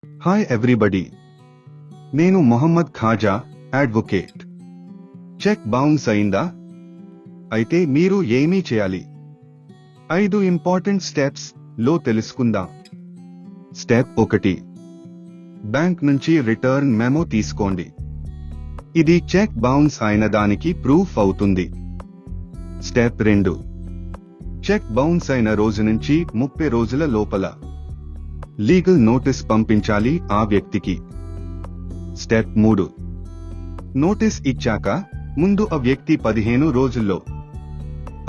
Hi everybody, నేను Mohammed Khaja, advocate. Cheque bounce అయిందా? అయితే మీరు ఏమీ చేయాలి? 5 ఇంపార్టెంట్ స్టెప్స్ లో తెలుసుకుందాం. స్టెప్ 1, బ్యాంక్ నుంచి రిటర్న్ మెమో తీసుకోండి. ఇది చెక్ బౌన్స్ అయిన దానికి ప్రూఫ్ అవుతుంది. స్టెప్ 2, చెక్ బౌన్స్ అయిన రోజు నుంచి 30 రోజుల లోపల లీగల్ నోటీస్ పంపించాలి ఆ వ్యక్తికి. స్టెప్ 3, నోటీస్ ఇచ్చాక ముందు ఆ వ్యక్తి 15 రోజుల్లో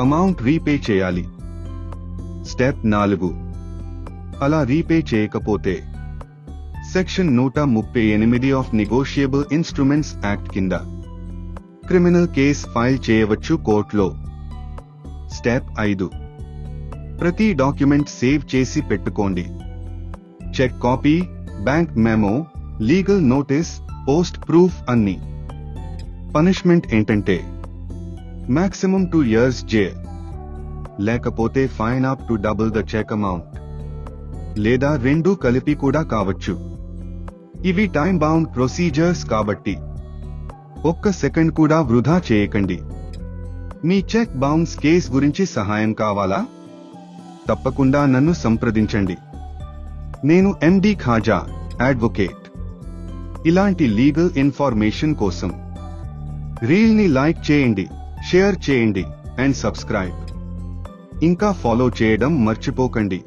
అమౌంట్ రీపే చేయాలి. స్టెప్ 4, అలా రీపే చేయకపోతే section 138 of negotiable instruments act కింద క్రిమినల్ కేస్ ఫైల్ చేయవచ్చు కోర్టులో. స్టెప్ 5, ప్రతి డాక్యుమెంట్ సేవ్ చేసి పెట్టుకోండి. Cheque copy, bank memo, legal notice, post proof అన్ని. పనిష్మెంట్ ఏంటంటే మాక్సిమం 2 years జైల్, లేకపోతే fine up to double the cheque amount, లేదా రెండూ కలిపి కూడా కావచ్చు. ఇవి టైం బౌండ్ ప్రొసీజర్స్ కాబట్టి ఒక్క సెకండ్ కూడా వృధా చేయకండి. మీ చెక్ బౌన్స్ కేస్ గురించి సహాయం కావాలా? తప్పకుండా నన్ను సంప్రదించండి. నేను ఎండి ఖాజా, అడ్వొకేట్. ఇలాంటి లీగల్ ఇన్ఫర్మేషన్ కోసం రీల్ని లైక్ చేయండి, షేర్ చేయండి అండ్ సబ్స్క్రైబ్. ఇంకా ఫాలో చేయడం మర్చిపోకండి.